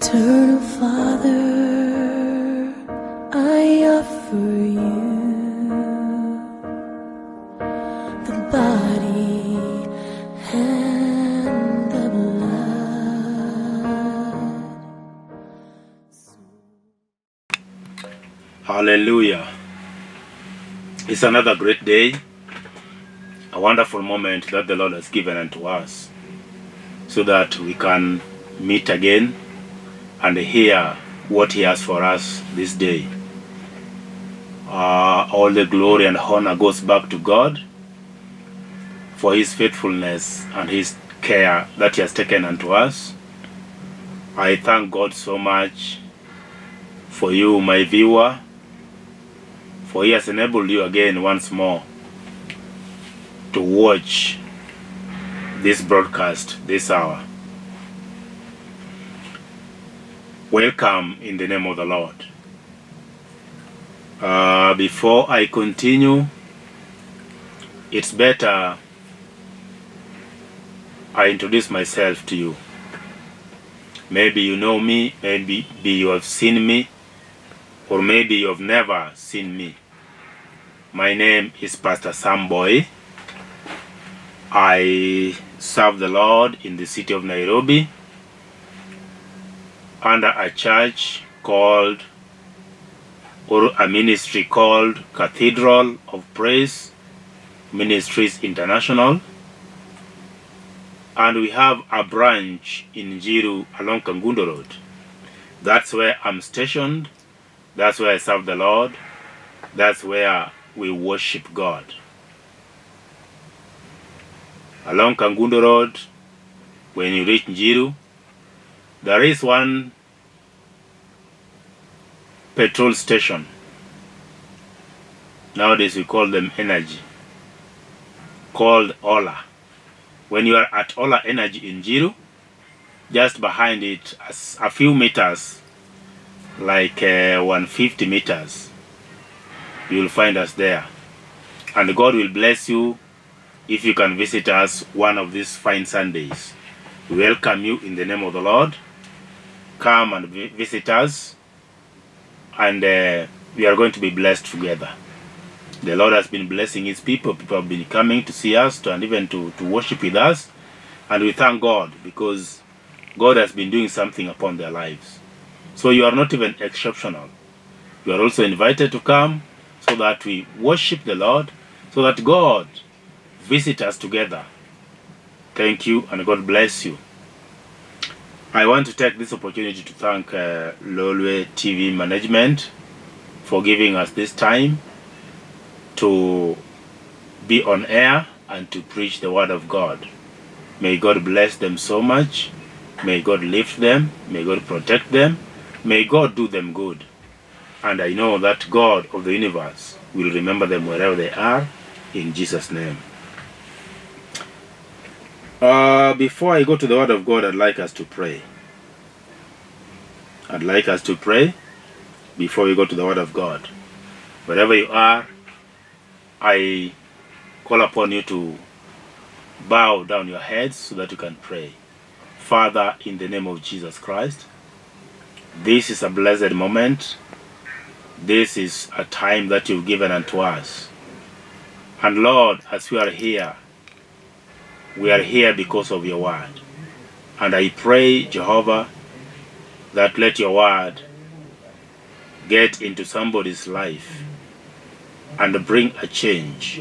Eternal Father, I offer you the body and the blood. Hallelujah. It's another great day, a wonderful moment that the Lord has given unto us so that we can meet again and hear what He has for us this day. All the glory and honor goes back to God for His faithfulness and His care that He has taken unto us. I thank God so much for you, my viewer, for He has enabled you again once more to watch this broadcast this hour. Welcome in the name of the Lord. Before I continue, it's better I introduce myself to you. Maybe you know me, maybe you have seen me, or maybe you have never seen me. My name is Pastor Boyi. I serve the Lord in the city of Nairobi under a church called, or a ministry called Cathedral of Praise Ministries International. And we have a branch in Njiru along Kangundo Road. That's where I'm stationed. That's where I serve the Lord. That's where we worship God. Along Kangundo Road, when you reach Njiru, there is one petrol station. Nowadays we call them Energy, called Ola. When you are at Ola Energy in Njiru, just behind it, a few meters, like 150 meters, you will find us there. And God will bless you if you can visit us one of these fine Sundays. We welcome you in the name of the Lord. Come and visit us, and we are going to be blessed together. The Lord has been blessing His people. People have been coming to see us and even to worship with us. And we thank God because God has been doing something upon their lives. So you are not even exceptional. You are also invited to come so that we worship the Lord, so that God visit us together. Thank you, and God bless you. I want to take this opportunity to thank Lolwe TV management for giving us this time to be on air and to preach the word of God. May God bless them so much. May God lift them. May God protect them. May God do them good. And I know that God of the universe will remember them wherever they are, in Jesus' name. Before I go to the word of God, I'd like us to pray. I'd like us to pray before we go to the word of God. Wherever you are, I call upon you to bow down your heads so that you can pray. Father, in the name of Jesus Christ, this is a blessed moment. This is a time that you've given unto us. And Lord, as we are here because of your word. And I pray, Jehovah, that let your word get into somebody's life and bring a change.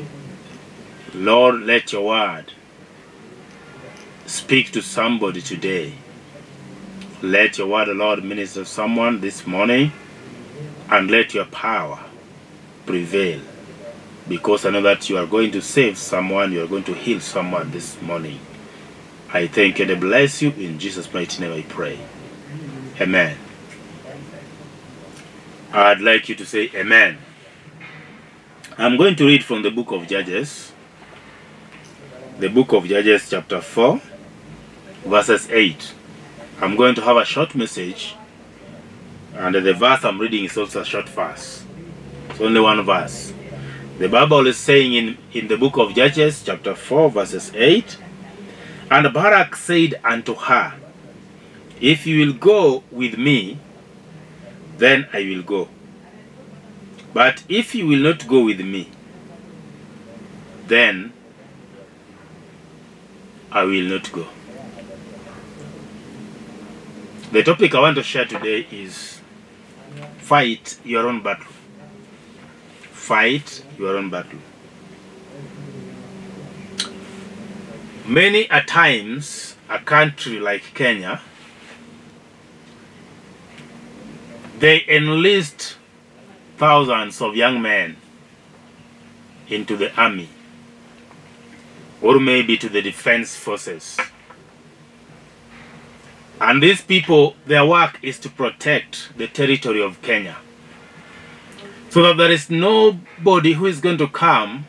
Lord, let your word speak to somebody today. Let your word, Lord, minister to someone this morning, and let your power prevail. Because I know that you are going to save someone, you are going to heal someone this morning. I thank you and bless you. In Jesus' mighty name I pray. Amen. I'd like you to say amen. I'm going to read from the book of Judges. The book of Judges chapter 4, verses 8. I'm going to have a short message, and the verse I'm reading is also a short verse. It's only one verse. The Bible is saying in the book of Judges chapter 4 verses 8, And Barak said unto her, If you will go with me, then I will go. But if you will not go with me, then I will not go. The topic I want to share today is fight your own battle. Fight your own battle. Many a times, a country like Kenya, they enlist thousands of young men into the army, or maybe to the defense forces. And these people, their work is to protect the territory of Kenya, so that there is nobody who is going to come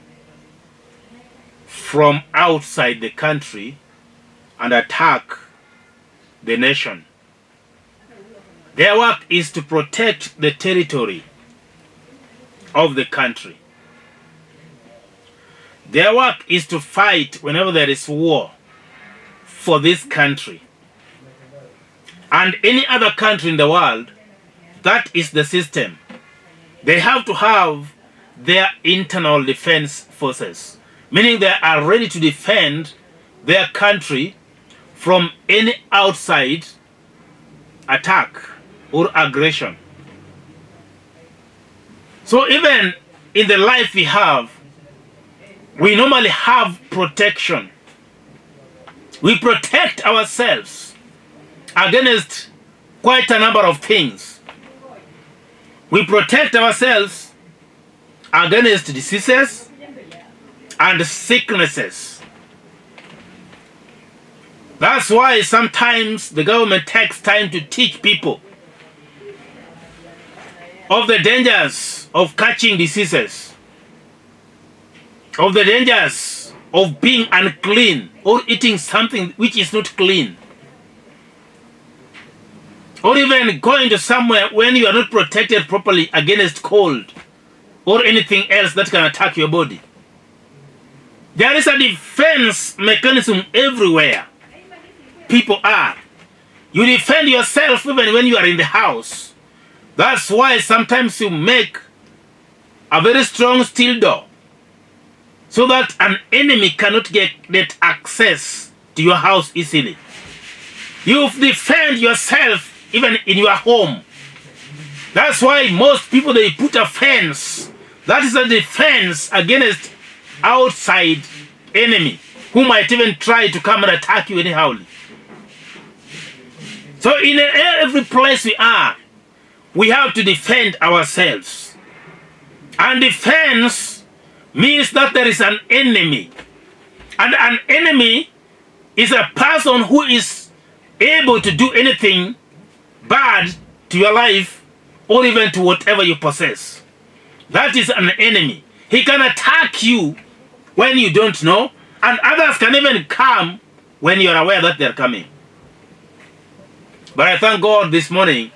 from outside the country and attack the nation. Their work is to protect the territory of the country. Their work is to fight whenever there is war for this country. And any other country in the world, that is the system. They have to have their internal defense forces, meaning they are ready to defend their country from any outside attack or aggression. So even in the life we have, we normally have protection. We protect ourselves against quite a number of things. We protect ourselves against diseases and sicknesses. That's why sometimes the government takes time to teach people of the dangers of catching diseases, of the dangers of being unclean or eating something which is not clean, or even going to somewhere when you are not protected properly against cold or anything else that can attack your body. There is a defense mechanism everywhere people are. You defend yourself even when you are in the house. That's why sometimes you make a very strong steel door so that an enemy cannot get access to your house easily. You defend yourself even in your home. That's why most people, they put a fence. That is a defense against outside enemy who might even try to come and attack you anyhow. So in every place we are, we have to defend ourselves. And defense means that there is an enemy. And an enemy is a person who is able to do anything bad to your life or even to whatever you possess. That is an enemy. He can attack you when you don't know, and others can even come when you are aware that they are coming. But I thank God this morning,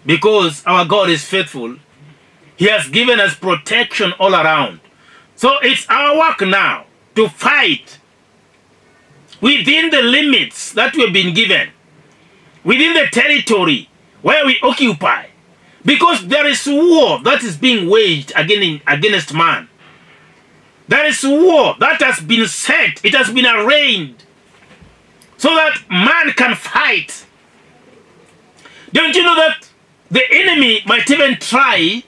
because our God is faithful. He has given us protection all around. So it's our work now to fight within the limits that we've been given, within the territory where we occupy. Because there is war that is being waged against man. There is war that has been set, it has been arranged, so that man can fight. Don't you know that the enemy might even try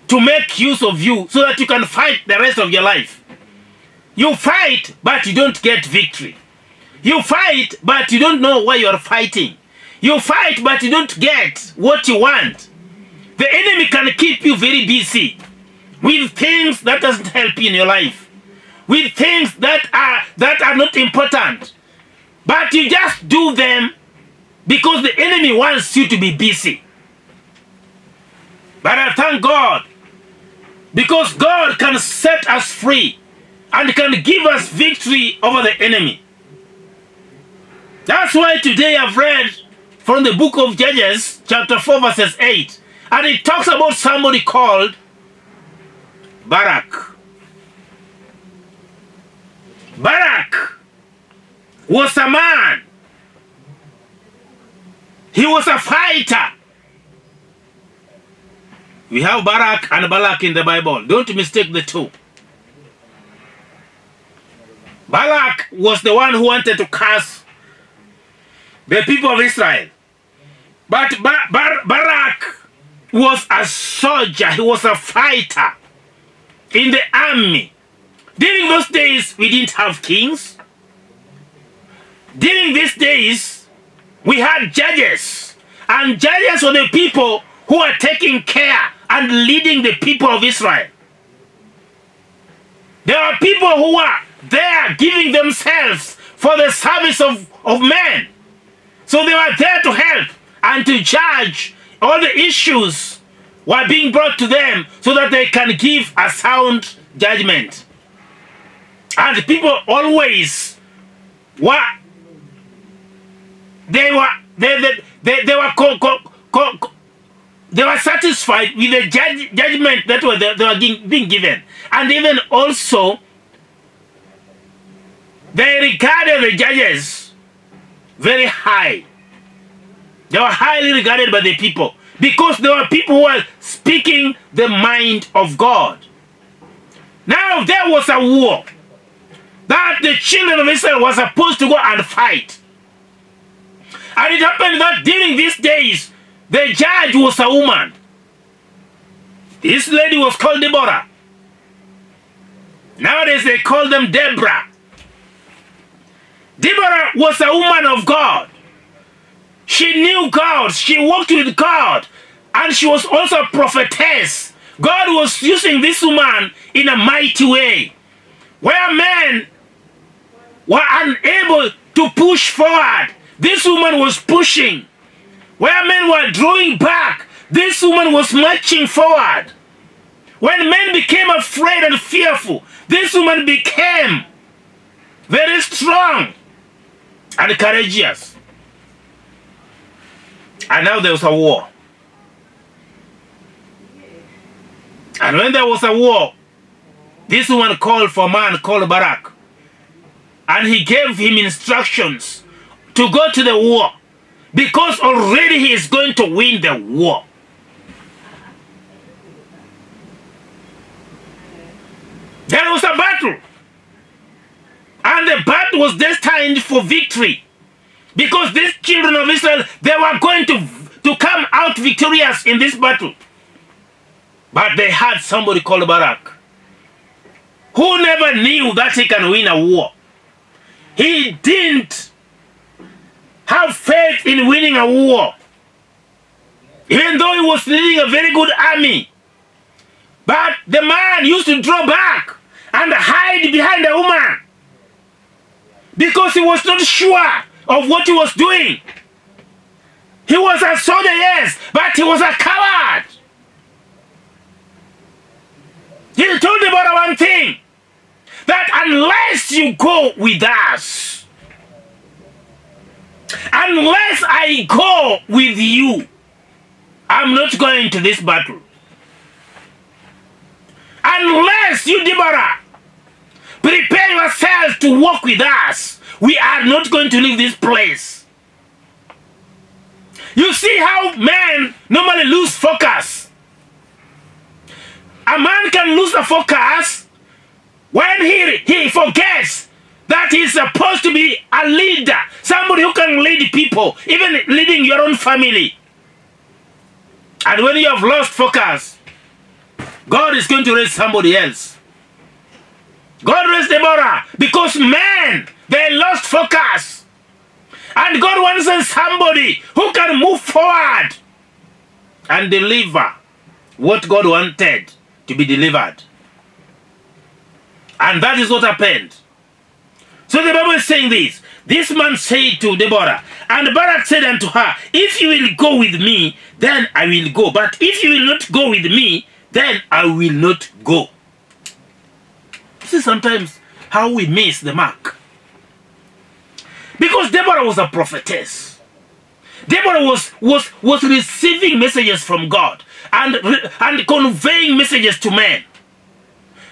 to make use of you so that you can fight the rest of your life? You fight, but you don't get victory. You fight, but you don't know why you are fighting. You fight, but you don't get what you want. The enemy can keep you very busy with things that doesn't help you in your life, with things that are not important. But you just do them because the enemy wants you to be busy. But I thank God, because God can set us free and can give us victory over the enemy. That's why today I've read from the book of Judges, chapter 4, verses 8. And it talks about somebody called Barak. Barak was a man He was a fighter. We have Barak and Balak in the Bible. Don't mistake the two. Balak was the one who wanted to curse the people of Israel. But Barak was a soldier. He was a fighter in the army. During those days, we didn't have kings. During these days, we had judges. And judges were the people who are taking care and leading the people of Israel. There are people who are there giving themselves for the service of men. So they were there to help and to judge. All the issues were being brought to them so that they can give a sound judgment. And people always were, they were satisfied with the judgment that they were being given. And even also, they regarded the judges very high. They were highly regarded by the people because they were people who were speaking the mind of God. Now there was a war that the children of Israel were supposed to go and fight. And it happened that during these days, the judge was a woman. This lady was called Deborah. Nowadays they call them Deborah. Deborah was a woman of God. She knew God. She walked with God. And she was also a prophetess. God was using this woman in a mighty way. Where men were unable to push forward, this woman was pushing. Where men were drawing back, this woman was marching forward. When men became afraid and fearful, this woman became very strong and courageous. And now there was a war. And when there was a war, this woman called for a man called Barak. And he gave him instructions to go to the war. Because already he is going to win the war. There was a battle. And the battle was destined for victory. Because these children of Israel, they were going to come out victorious in this battle. But they had somebody called Barak, who never knew that he can win a war. He didn't have faith in winning a war. Even though he was leading a very good army. But the man used to draw back and hide behind a woman. Because he was not sure of what he was doing. He was a soldier, yes, but he was a coward. He told Deborah one thing, that unless you go with us, unless I go with you, I'm not going to this battle. Unless you, Deborah, prepare yourself to walk with us, we are not going to leave this place. You see how men normally lose focus. A man can lose the focus when he forgets that he's supposed to be a leader, somebody who can lead people, even leading your own family. And when you have lost focus, God is going to raise somebody else. God raised Deborah because men, they lost focus. And God wants somebody who can move forward and deliver what God wanted to be delivered. And that is what happened. So the Bible is saying this. This man said to Deborah, and Barak said unto her, if you will go with me, then I will go. But if you will not go with me, then I will not go. This is sometimes how we miss the mark. Because Deborah was a prophetess. Deborah was receiving messages from God and conveying messages to men.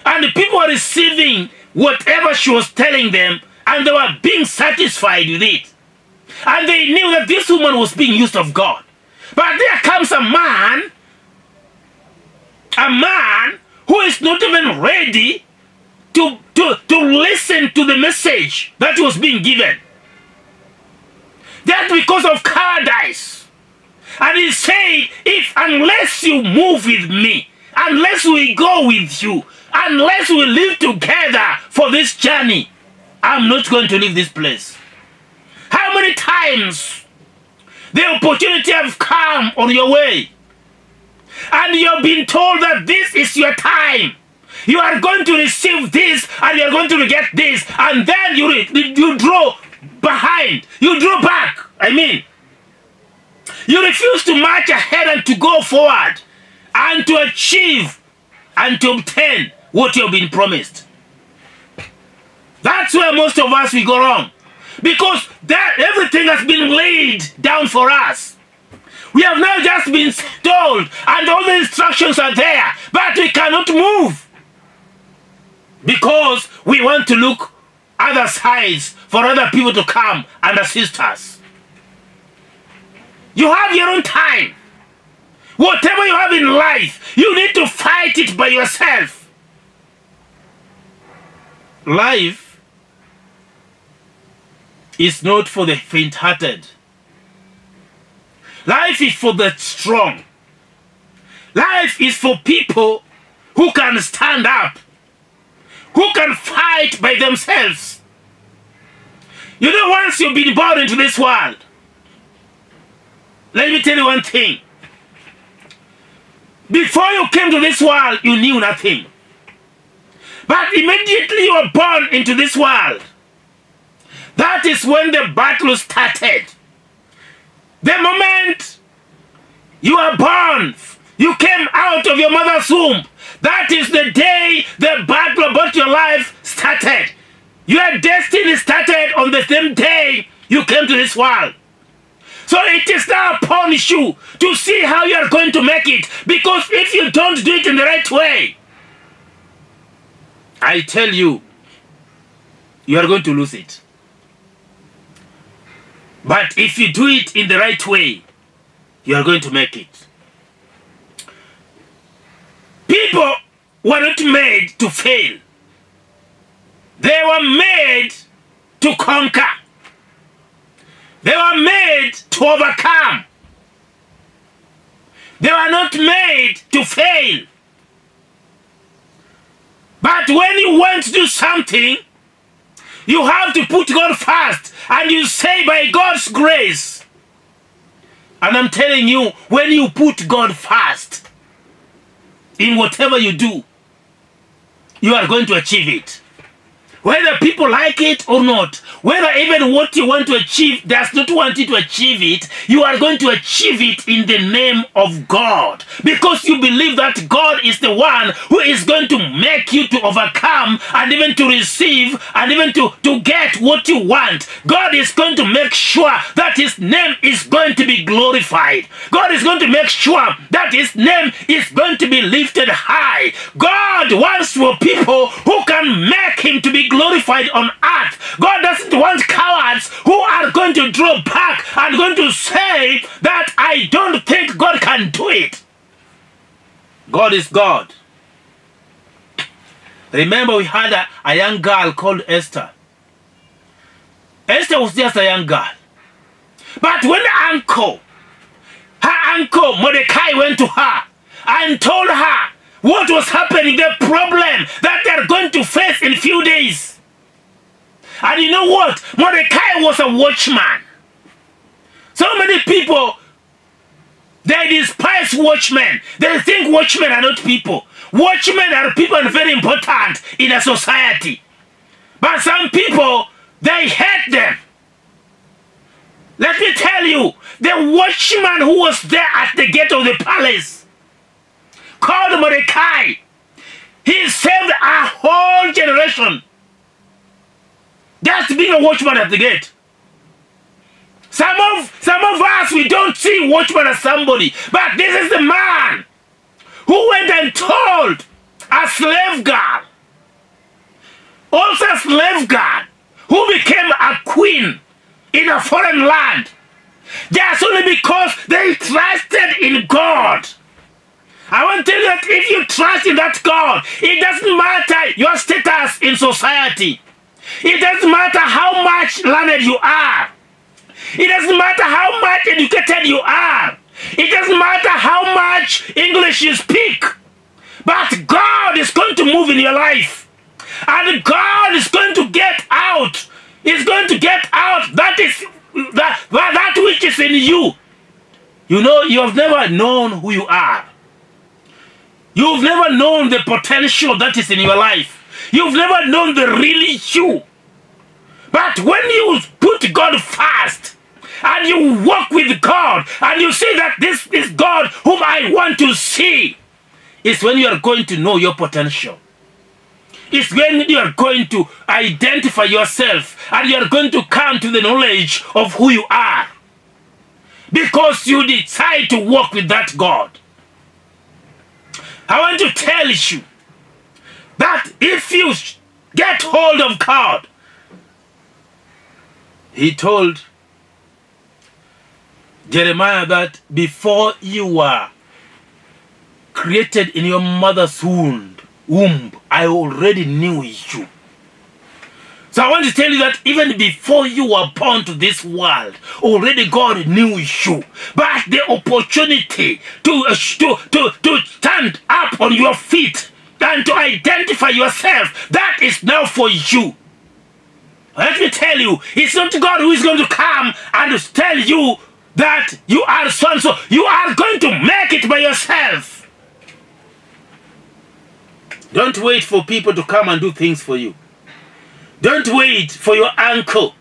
And the people were receiving whatever she was telling them, and they were being satisfied with it. And they knew that this woman was being used of God. But there comes a man who is not even ready to listen to the message that was being given. That's because of cowardice. And he said, unless you move with me, unless we go with you, unless we live together for this journey, I'm not going to leave this place. How many times the opportunity have come on your way and you've been told that this is your time. You are going to receive this and you're going to get this, and then you draw behind. You draw back. You refuse to march ahead and to go forward and to achieve and to obtain what you've been promised. That's where most of us we go wrong. Because everything has been laid down for us. We have now just been told and all the instructions are there, but we cannot move. Because we want to look other sides for other people to come and assist us. You have your own time. Whatever you have in life, you need to fight it by yourself. Life is not for the faint-hearted. Life is for the strong. Life is for people who can stand up, who can fight by themselves. You know, once you've been born into this world, let me tell you one thing. Before you came to this world, you knew nothing. But immediately you were born into this world, that is when the battle started. The moment you were born, you came out of your mother's womb, that is the day the battle about your life started. Your destiny started on the same day you came to this world. So it is now upon you to see how you are going to make it. Because if you don't do it in the right way, I tell you, you are going to lose it. But if you do it in the right way, you are going to make it. People were not made to fail. They were made to conquer. They were made to overcome. They were not made to fail. But when you want to do something, you have to put God first. And you say, by God's grace. And I'm telling you, when you put God first in whatever you do, you are going to achieve it. Whether people like it or not, whether even what you want to achieve does not want you to achieve it, you are going to achieve it in the name of God. Because you believe that God is the one who is going to make you to overcome and even to receive and even to get what you want. God is going to make sure that His name is going to be glorified. God is going to make sure that His name is going to be lifted high. God wants for people who can make Him to be glorified on earth. God doesn't want cowards who are going to draw back and going to say that I don't think God can do it. God is God. Remember, we had a young girl called Esther. Esther was just a young girl. But when her uncle Mordecai went to her and told her what was happening, the problem that they are going to face in few days. And you know what? Mordecai was a watchman. So many people, they despise watchmen. They think watchmen are not people. Watchmen are people and very important in a society. But some people, they hate them. Let me tell you, the watchman who was there at the gate of the palace, called Mordecai, he saved a whole generation. Just being a watchman at the gate. Some of us, we don't see watchman as somebody. But this is the man who went and told a slave girl, also a slave girl, who became a queen in a foreign land, just only because they trusted in God. I want to tell you that if you trust in that God, it doesn't matter your status in society. It doesn't matter how much learned you are. It doesn't matter how much educated you are. It doesn't matter how much English you speak. But God is going to move in your life. And God is going to get out. He's going to get out that which is in you. You know, you have never known who you are. You've never known the potential that is in your life. You've never known the really you. But when you put God first, and you walk with God, and you see that this is God whom I want to see, it's when you are going to know your potential. It's when you are going to identify yourself, and you are going to come to the knowledge of who you are. Because you decide to walk with that God. I want to tell you that if you get hold of God, he told Jeremiah that before you were created in your mother's womb, I already knew you. So I want to tell you that even before you were born to this world, already God knew you. But the opportunity to stand up on your feet and to identify yourself, that is now for you. Let me tell you, it's not God who is going to come and tell you that you are so and so. You are going to make it by yourself. Don't wait for people to come and do things for you. Don't wait for your uncle.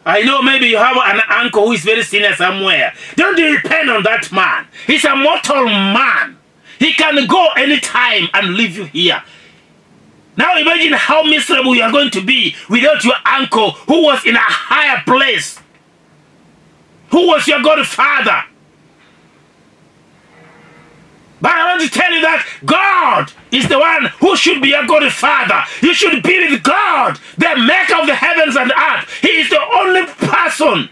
I know maybe you have an uncle who is very senior somewhere. Don't depend on that man. He's a mortal man. He can go anytime and leave you here. Now imagine how miserable you are going to be without your uncle who was in a higher place. Who was your godfather. But I want to tell you that God is the one who should be your godfather. You should be with God, the maker of the heavens and earth. He is the only person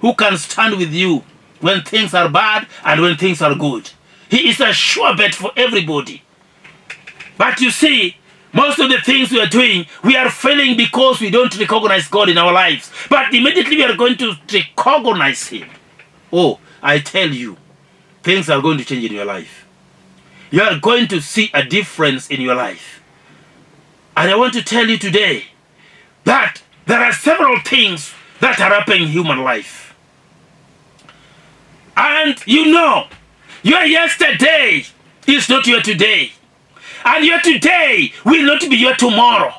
who can stand with you when things are bad and when things are good. He is a sure bet for everybody. But you see, most of the things we are doing, we are failing because we don't recognize God in our lives. But immediately we are going to recognize Him. Oh, I tell you, things are going to change in your life. You are going to see a difference in your life. And I want to tell you today that there are several things that are happening in human life. And you know, your yesterday is not your today. And your today will not be your tomorrow.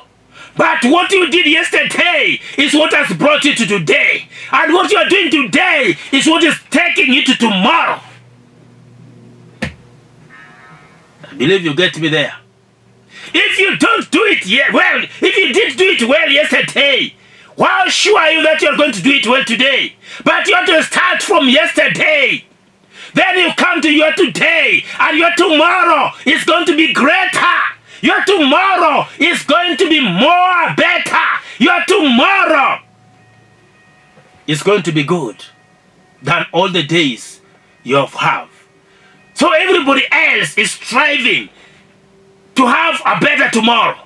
But what you did yesterday is what has brought you to today. And what you are doing today is what is taking you to tomorrow. I believe you get me there. If you don't do it well, if you did do it well yesterday, how sure are you that you're going to do it well today? But you have to start from yesterday. Then you come to your today, and your tomorrow is going to be greater. Your tomorrow is going to be more better. Your tomorrow is going to be good than all the days you have. So everybody else is striving to have a better tomorrow.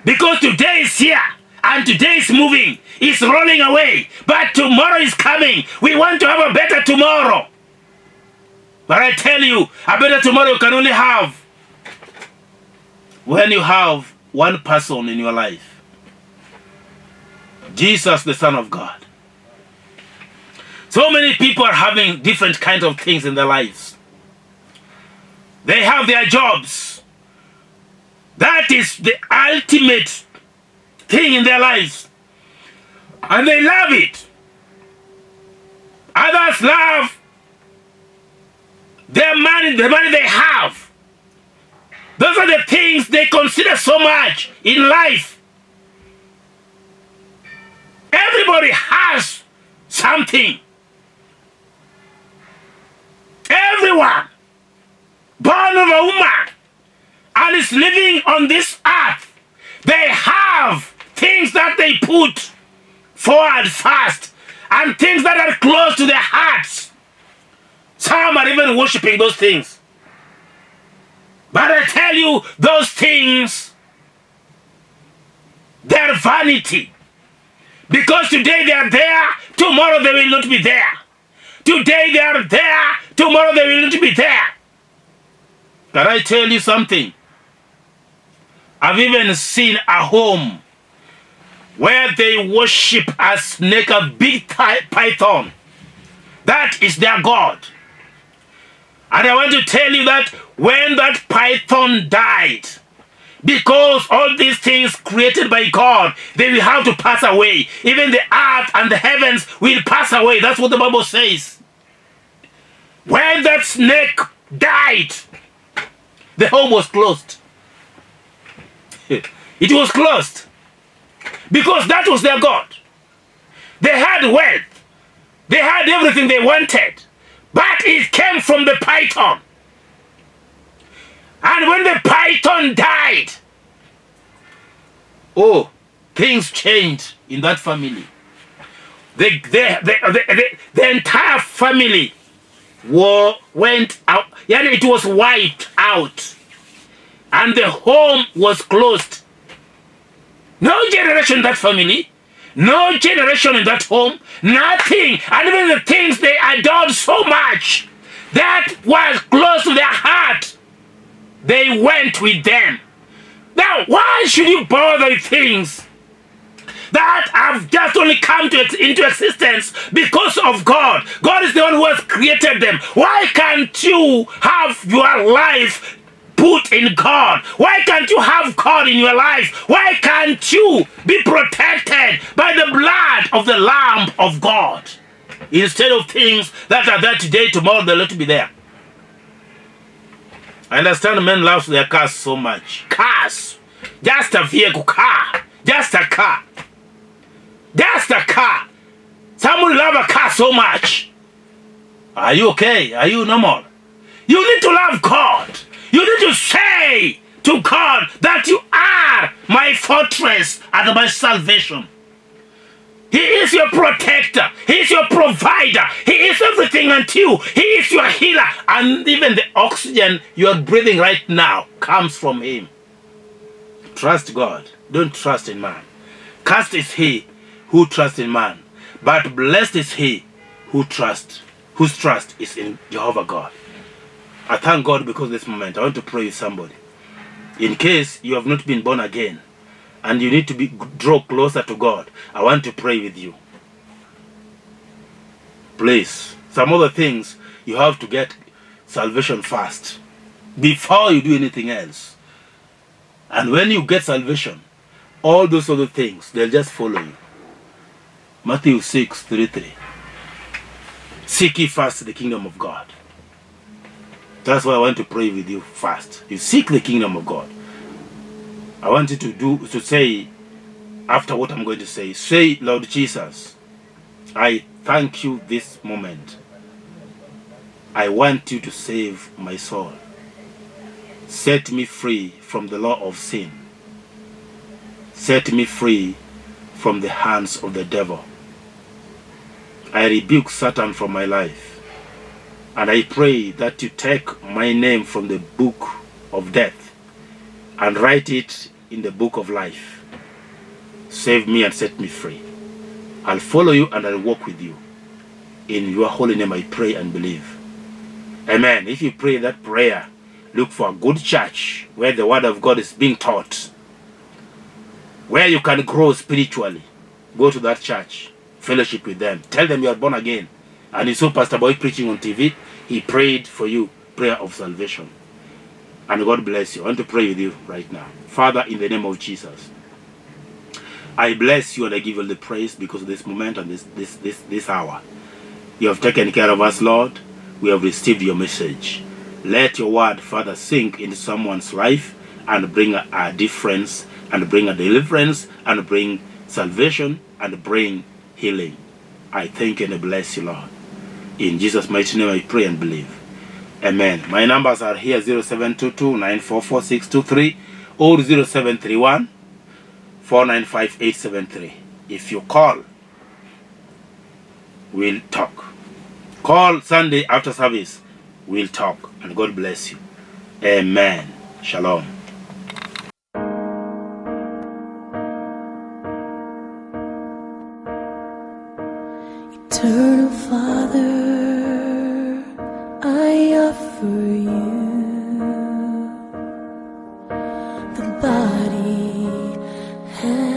Because today is here, and today is moving, it's rolling away. But tomorrow is coming. We want to have a better tomorrow. But I tell you, a better tomorrow you can only have when you have one person in your life. Jesus, the Son of God. So many people are having different kinds of things in their lives. They have their jobs. That is the ultimate thing in their lives. And they love it. Others love their money, the money they have. Those are the things they consider so much in life. Everybody has something. Everyone born of a woman and is living on this earth, they have things that they put forward first. and things that are close to their hearts. Some are even worshiping those things. But I tell you, those things, they're vanity. Because today they are there, tomorrow they will not be there. Today they are there, tomorrow they will not be there. Can I tell you something? I've even seen a home where they worship a snake, a big python. That is their God. And I want to tell you that when that python died, because all these things created by God, they will have to pass away. Even the earth and the heavens will pass away. That's what the Bible says. When that snake died, the home was closed. It was closed. Because that was their God. They had wealth. They had everything they wanted. But it came from the python. And when the python died, oh, things changed in that family. The entire family went out. Yeah, it was wiped out. And the home was closed. No generation in that family. No generation in that home. Nothing. And even the things they adored so much, that was close to their heart, they went with them. Now, why should you bother with things that have just only come into existence because of God? God is the one who has created them. Why can't you have your life put in God? Why can't you have God in your life? Why can't you be protected by the blood of the Lamb of God? Instead of things that are there today, tomorrow they'll not be there. I understand men love their cars so much. Cars. Just a vehicle car. Just a car. Just a car. Someone love a car so much. Are you okay? Are you normal? You need to love God. You need to say to God that you are my fortress and my salvation. He is your protector. He is your provider. He is everything unto you. He is your healer. And even the oxygen you are breathing right now comes from Him. Trust God. Don't trust in man. Cursed is he who trusts in man, but blessed is he whose trust is in Jehovah God. I thank God because of this moment. I want to pray with somebody. In case you have not been born again and you need to draw closer to God, I want to pray with you. Please, some other things, you have to get salvation first before you do anything else. And when you get salvation, all those other things, they'll just follow you. Matthew 6:33. Seek ye first the kingdom of God. That's why I want to pray with you first. You seek the kingdom of God. I want you to say, after what I'm going to say, Lord Jesus, I thank you this moment. I want you to save my soul. Set me free from the law of sin. Set me free from the hands of the devil. I rebuke Satan from my life. And I pray that you take my name from the book of death and write it in the book of life. Save me and set me free. I'll follow you and I'll walk with you. In your holy name I pray and believe. Amen. If you pray that prayer, look for a good church where the word of God is being taught, where you can grow spiritually. Go to that church, fellowship with them, tell them you are born again. And you saw Pastor Boyi preaching on TV, he prayed for you, prayer of salvation. And God bless you. I want to pray with you right now. Father, in the name of Jesus, I bless you and I give you the praise because of this moment and this hour. You have taken care of us, Lord. We have received your message. Let your word, Father, sink into someone's life and bring a difference and bring a deliverance and bring salvation and bring healing. I thank you and I bless you, Lord. In Jesus' mighty name I pray and believe. Amen. My numbers are here: 0722-944-623 or 0731-495-873. If you call, we'll talk. Call Sunday after service, we'll talk. And God bless you. Amen. Shalom. Eternal Father, I offer you the body and